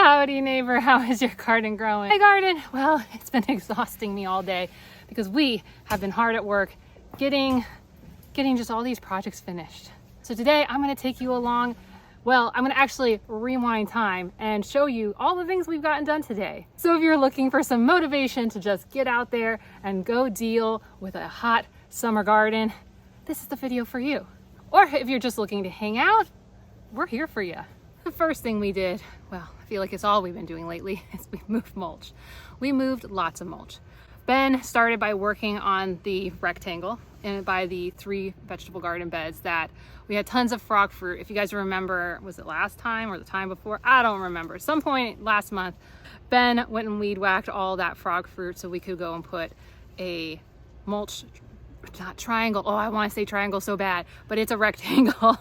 Howdy neighbor, how is your garden growing? My garden, well, it's been exhausting me all day because we have been hard at work getting just all these projects finished. So today I'm gonna take you along. Well, I'm gonna actually rewind time and show you all the things we've gotten done today. So if you're looking for some motivation to just get out there and go deal with a hot summer garden, this is the video for you. Or if you're just looking to hang out, we're here for you. The first thing we did, well, I feel like it's all we've been doing lately, is we moved mulch. We moved lots of mulch. Ben started by working on the rectangle and by the 3 vegetable garden beds that we had tons of frog fruit. If you guys remember, was it last time or the time before? I don't remember. At some point last month, Ben went and weed whacked all that frog fruit so we could go and put a mulch, not triangle, oh, I want to say triangle so bad, but it's a rectangle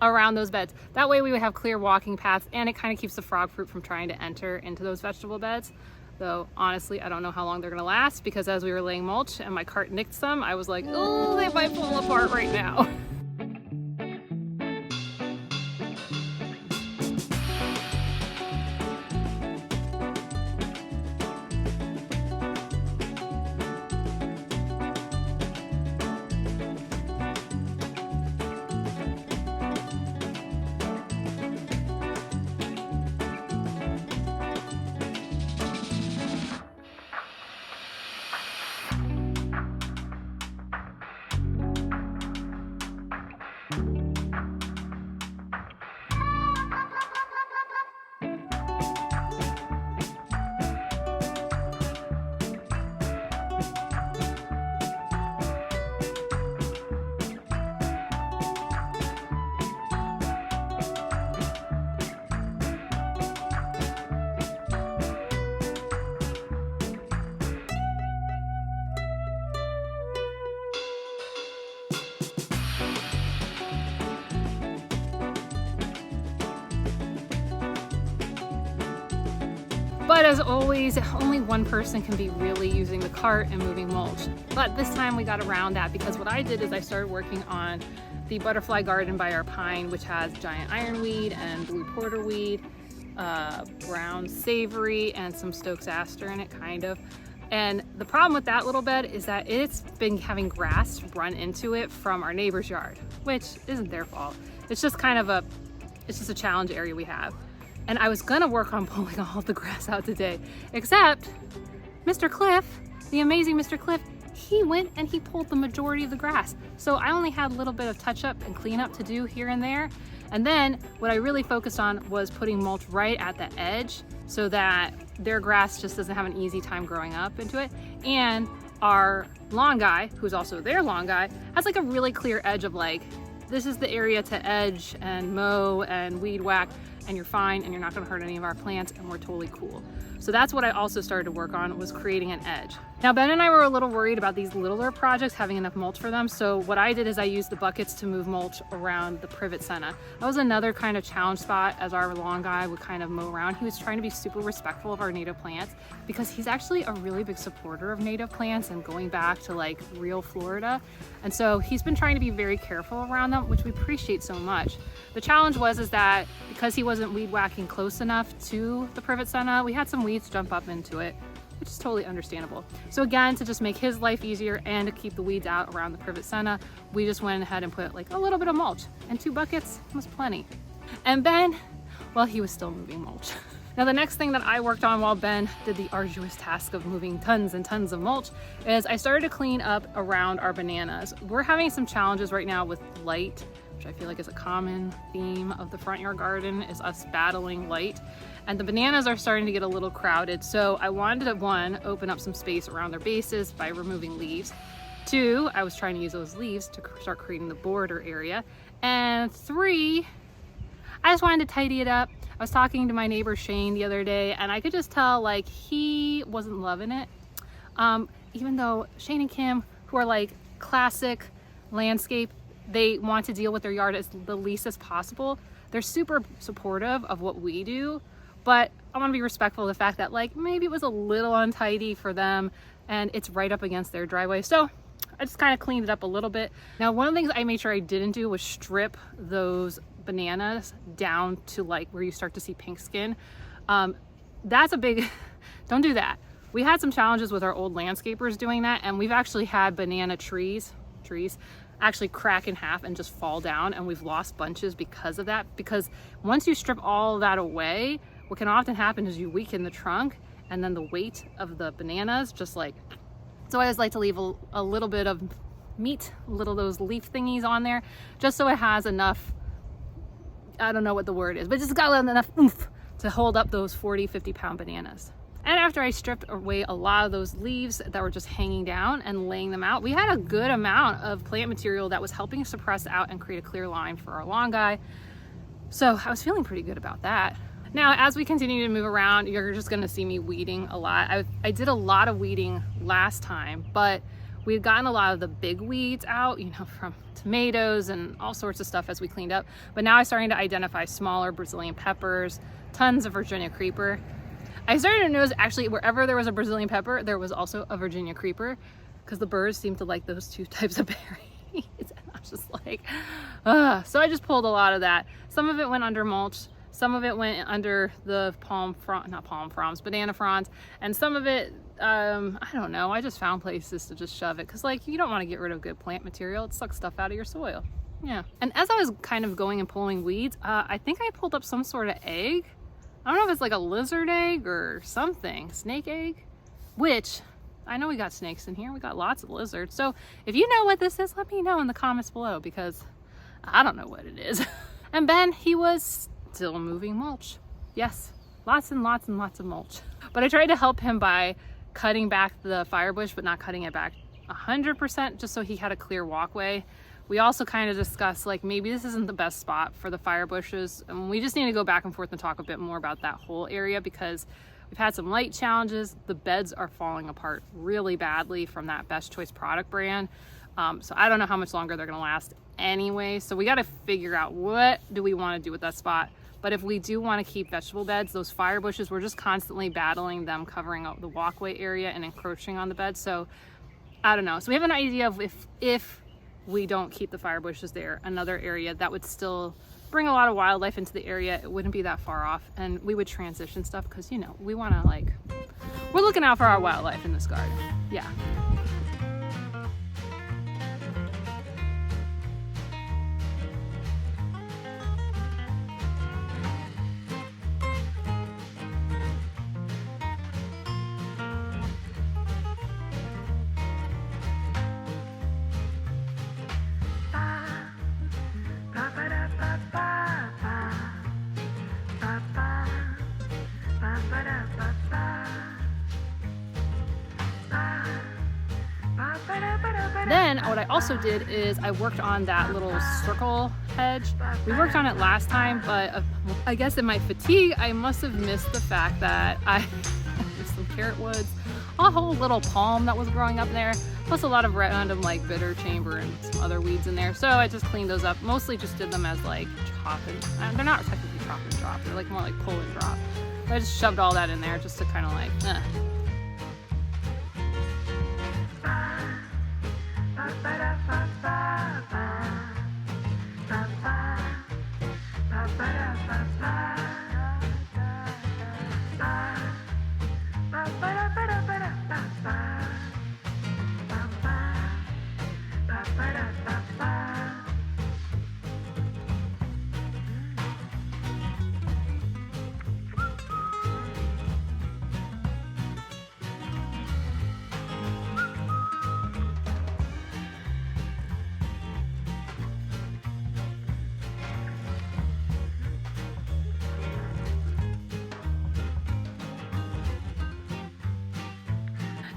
around those beds. That way we would have clear walking paths, and it kind of keeps the frog fruit from trying to enter into those vegetable beds. Though honestly, I don't know how long they're gonna last, because as we were laying mulch and my cart nicked some, I was like, oh, they might fall apart right now. But as always, only one person can be really using the cart and moving mulch. But this time we got around that, because what I did is I started working on the butterfly garden by our pine, which has giant ironweed and blue porterweed, brown savory, and some Stokes aster in it, kind of. And the problem with that little bed is that it's been having grass run into it from our neighbor's yard, which isn't their fault. It's just kind of it's just a challenge area we have. And I was gonna work on pulling all the grass out today, except Mr. Cliff, the amazing Mr. Cliff, he went and he pulled the majority of the grass. So I only had a little bit of touch up and cleanup to do here and there. And then what I really focused on was putting mulch right at the edge so that their grass just doesn't have an easy time growing up into it. And our lawn guy, who's also their lawn guy, has like a really clear edge of like, this is the area to edge and mow and weed whack, and you're fine, and you're not gonna hurt any of our plants, and we're totally cool. So that's what I also started to work on, was creating an edge. Now, Ben and I were a little worried about these littler projects having enough mulch for them. So what I did is I used the buckets to move mulch around the privet senna. That was another kind of challenge spot as our lawn guy would kind of mow around. He was trying to be super respectful of our native plants, because he's actually a really big supporter of native plants and going back to like real Florida. And so he's been trying to be very careful around them, which we appreciate so much. The challenge is that because he wasn't weed whacking close enough to the privet senna, we had some weeds jump up into it, which is totally understandable. So again, to just make his life easier and to keep the weeds out around the privet senna, we just went ahead and put like a little bit of mulch, and 2 buckets was plenty. And Ben, well, he was still moving mulch. Now, the next thing that I worked on while Ben did the arduous task of moving tons and tons of mulch is I started to clean up around our bananas. We're having some challenges right now with light, which I feel like is a common theme of the front yard garden, is us battling light. And the bananas are starting to get a little crowded. So I wanted to, 1, open up some space around their bases by removing leaves. 2, I was trying to use those leaves to start creating the border area. And 3, I just wanted to tidy it up. I was talking to my neighbor Shane the other day, and I could just tell like he wasn't loving it. Even though Shane and Kim, who are like classic landscape, they want to deal with their yard as the least as possible. They're super supportive of what we do, but I want to be respectful of the fact that like maybe it was a little untidy for them, and it's right up against their driveway. So I just kind of cleaned it up a little bit. Now, one of the things I made sure I didn't do was strip those bananas down to like where you start to see pink skin. That's a big, don't do that. We had some challenges with our old landscapers doing that, and we've actually had banana trees actually crack in half and just fall down, and we've lost bunches because of that. Because once you strip all that away, what can often happen is you weaken the trunk, and then the weight of the bananas just like, so I always like to leave a little bit of meat, those leaf thingies on there, just so it has enough, I don't know what the word is, but it's got enough oomph to hold up those 40-50 pound bananas. And after I stripped away a lot of those leaves that were just hanging down and laying them out, we had a good amount of plant material that was helping suppress out and create a clear line for our lawn guy. So I was feeling pretty good about that. Now, as we continue to move around, you're just gonna see me weeding a lot. I did a lot of weeding last time, but we'd gotten a lot of the big weeds out, you know, from tomatoes and all sorts of stuff as we cleaned up. But now I'm starting to identify smaller Brazilian peppers, tons of Virginia creeper. I started to notice actually wherever there was a Brazilian pepper, there was also a Virginia creeper, because the birds seem to like those two types of berries. And I was just like, so I just pulled a lot of that. Some of it went under mulch. Some of it went under the banana fronds, and some of it, I don't know, I just found places to just shove it, because like, you don't want to get rid of good plant material. It sucks stuff out of your soil. Yeah. And as I was kind of going and pulling weeds, I think I pulled up some sort of egg. I don't know if it's like a lizard egg or something, snake egg, which I know we got snakes in here. We got lots of lizards. So if you know what this is, let me know in the comments below, because I don't know what it is. And Ben, he was still moving mulch. Yes, lots and lots and lots of mulch. But I tried to help him by cutting back the firebush, but not cutting it back 100%, just so he had a clear walkway. We also kind of discussed like, maybe this isn't the best spot for the fire bushes, and we just need to go back and forth and talk a bit more about that whole area, because we've had some light challenges. The beds are falling apart really badly from that Best Choice product brand. So I don't know how much longer they're gonna last anyway. So we got to figure out, what do we want to do with that spot? But if we do want to keep vegetable beds, those fire bushes, we're just constantly battling them, covering up the walkway area and encroaching on the bed. So I don't know. So we have an idea of if we don't keep the fire bushes there, another area that would still bring a lot of wildlife into the area. It wouldn't be that far off, and we would transition stuff, because, you know, we want to, like, we're looking out for our wildlife in this garden. Yeah. Then what I also did is I worked on that little circle hedge. We worked on it last time, but I guess in my fatigue, I must have missed the fact that I missed some carrot woods, a whole little palm that was growing up there, plus a lot of random like bitter chamber and some other weeds in there. So I just cleaned those up, mostly just did them as like chop and, they're not technically chop and drop, they're like more like pull and drop. So I just shoved all that in there just to kind of like,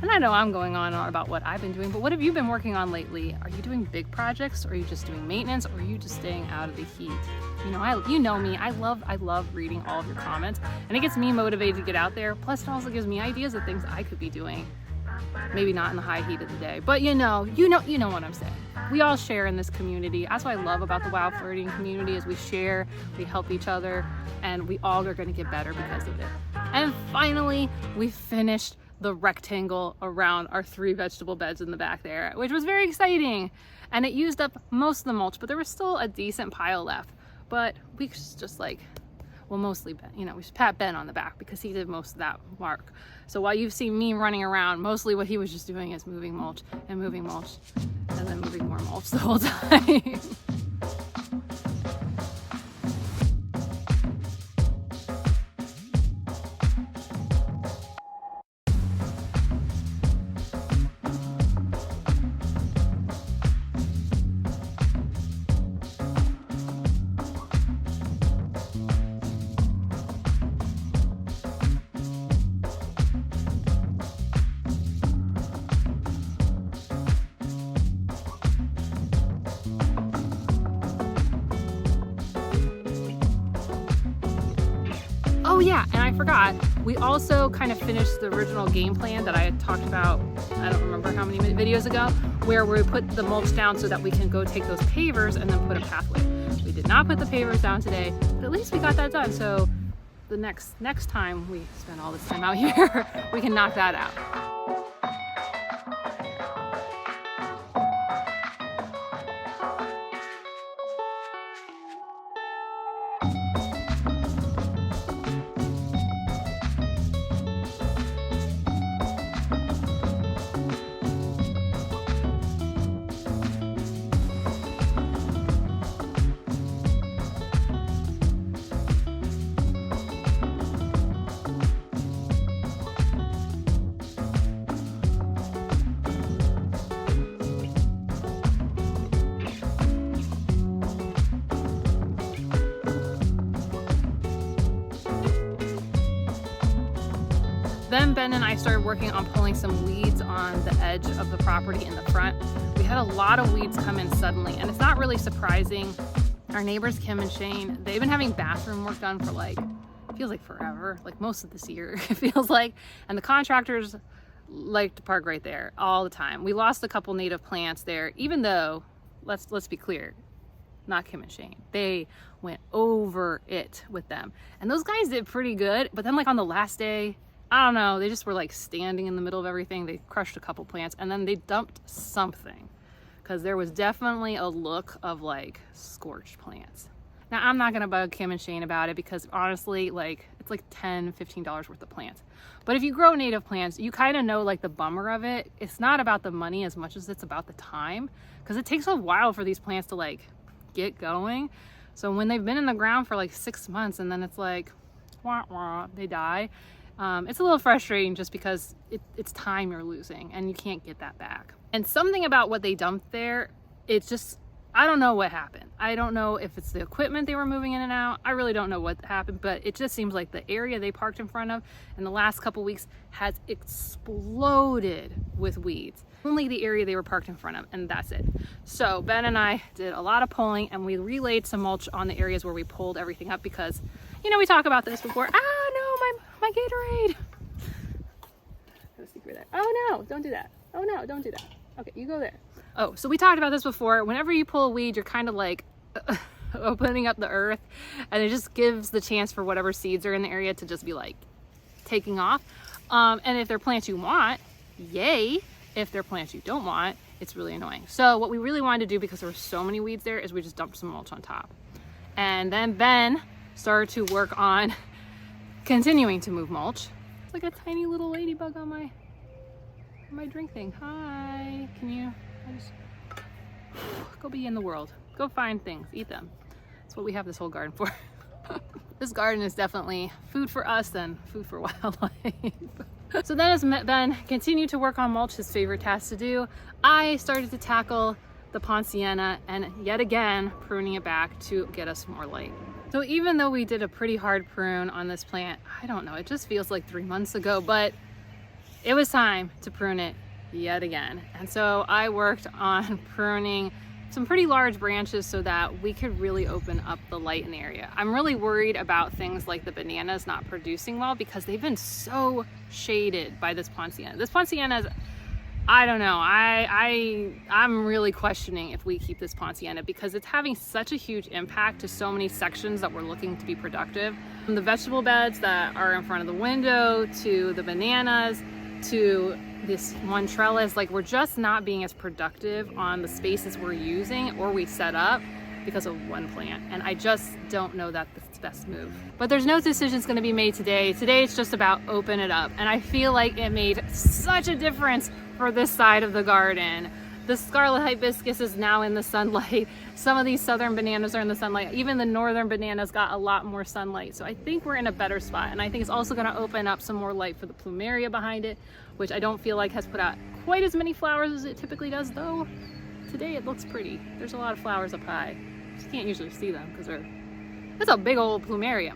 And I know I'm going on and on about what I've been doing, but what have you been working on lately? Are you doing big projects, or are you just doing maintenance, or are you just staying out of the heat? You know me, I love reading all of your comments, and it gets me motivated to get out there. Plus it also gives me ideas of things I could be doing. Maybe not in the high heat of the day, but you know what I'm saying. We all share in this community. That's what I love about the Wild Floridian community, is we share, we help each other, and we all are gonna get better because of it. And finally, we finished the rectangle around our 3 vegetable beds in the back there, which was very exciting. And it used up most of the mulch, but there was still a decent pile left. But we just like, Well, mostly Ben, you know, we should pat Ben on the back because he did most of that work. So while you've seen me running around, mostly what he was just doing is moving mulch and moving mulch and then moving more mulch the whole time. Oh yeah, and I forgot, we also kind of finished the original game plan that I had talked about, I don't remember how many videos ago, where we put the mulch down so that we can go take those pavers and then put a pathway. We did not put the pavers down today, but at least we got that done. So the next time we spend all this time out here, we can knock that out. Then Ben and I started working on pulling some weeds on the edge of the property in the front. We had a lot of weeds come in suddenly, and it's not really surprising. Our neighbors, Kim and Shane, they've been having bathroom work done for like, feels like forever, like most of this year, it feels like. And the contractors like to park right there all the time. We lost a couple native plants there, even though, let's be clear, not Kim and Shane. They went over it with them. And those guys did pretty good, but then like on the last day, I don't know, they just were like standing in the middle of everything. They crushed a couple plants and then they dumped something because there was definitely a look of like scorched plants. Now I'm not gonna bug Kim and Shane about it because honestly, like it's like $10, $15 worth of plants. But if you grow native plants, you kind of know like the bummer of it. It's not about the money as much as it's about the time, because it takes a while for these plants to like get going. So when they've been in the ground for like 6 months and then it's like, wah, wah, they die. It's a little frustrating just because it's time you're losing and you can't get that back. And something about what they dumped there, it's just, I don't know what happened. I don't know if it's the equipment they were moving in and out. I really don't know what happened, but it just seems like the area they parked in front of in the last couple weeks has exploded with weeds. Only the area they were parked in front of, and that's it. So Ben and I did a lot of pulling and we relayed some mulch on the areas where we pulled everything up because, you know, we talk about this before. Ah, no, my Gatorade. There's a secret there. Oh no, don't do that. Oh no, don't do that. Okay, you go there. Oh, so we talked about this before. Whenever you pull a weed, you're kind of like opening up the earth, and it just gives the chance for whatever seeds are in the area to just be like taking off. And if they're plants you want, yay. If they're plants you don't want, it's really annoying. So what we really wanted to do, because there were so many weeds there, is we just dumped some mulch on top. And then Ben started to work on continuing to move mulch. It's like a tiny little ladybug on my drink thing. Hi, can you just go be in the world? Go find things, eat them. That's what we have this whole garden for. This garden is definitely food for us and food for wildlife. So then as Ben continued to work on mulch, his favorite task to do, I started to tackle the Ponciana and yet again pruning it back to get us more light. So even though we did a pretty hard prune on this plant, I don't know, it just feels like 3 months ago, but it was time to prune it yet again. And so I worked on pruning some pretty large branches so that we could really open up the light in the area. I'm really worried about things like the bananas not producing well because they've been so shaded by this Ponciana. This Ponciana is, I don't know, I'm really questioning if we keep this Ponciana because it's having such a huge impact to so many sections that we're looking to be productive. From the vegetable beds that are in front of the window, to the bananas, to this one trellis, like we're just not being as productive on the spaces we're using or we set up because of one plant. And I just don't know that that's the best move. But there's no decisions going to be made today. Today it's just about open it up. And I feel like it made such a difference for this side of the garden. The scarlet hibiscus is now in the sunlight. Some of these southern bananas are in the sunlight. Even the northern bananas got a lot more sunlight. So I think we're in a better spot. And I think it's also gonna open up some more light for the plumeria behind it, which I don't feel like has put out quite as many flowers as it typically does, though today it looks pretty. There's a lot of flowers up high. Just can't usually see them because that's a big old plumeria.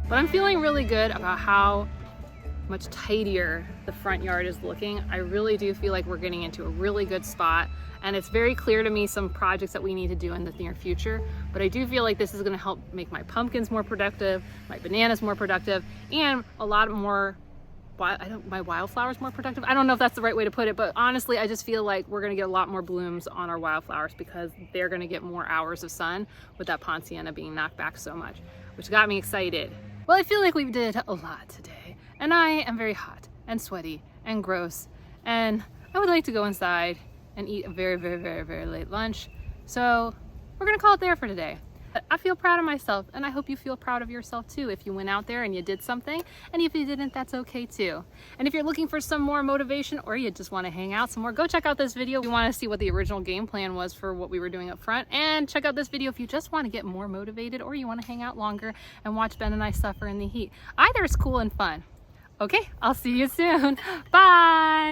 But I'm feeling really good about how much tidier the front yard is looking. I really do feel like we're getting into a really good spot, and it's very clear to me some projects that we need to do in the near future. But I do feel like this is going to help make my pumpkins more productive, my bananas more productive, and a lot more my wildflowers more productive. I don't know if that's the right way to put it, but honestly, I just feel like we're gonna get a lot more blooms on our wildflowers because they're gonna get more hours of sun with that Ponciana being knocked back so much, which got me excited. Well, I feel like we did a lot today, and I am very hot and sweaty and gross, and I would like to go inside and eat a very, very, very, very late lunch. So we're gonna call it there for today. I feel proud of myself, and I hope you feel proud of yourself too if you went out there and you did something, and if you didn't, that's okay too. And if you're looking for some more motivation or you just want to hang out some more, go check out this video if you want to see what the original game plan was for what we were doing up front, and check out this video if you just want to get more motivated or you want to hang out longer and watch Ben and I suffer in the heat. Either is cool and fun. Okay, I'll see you soon. Bye!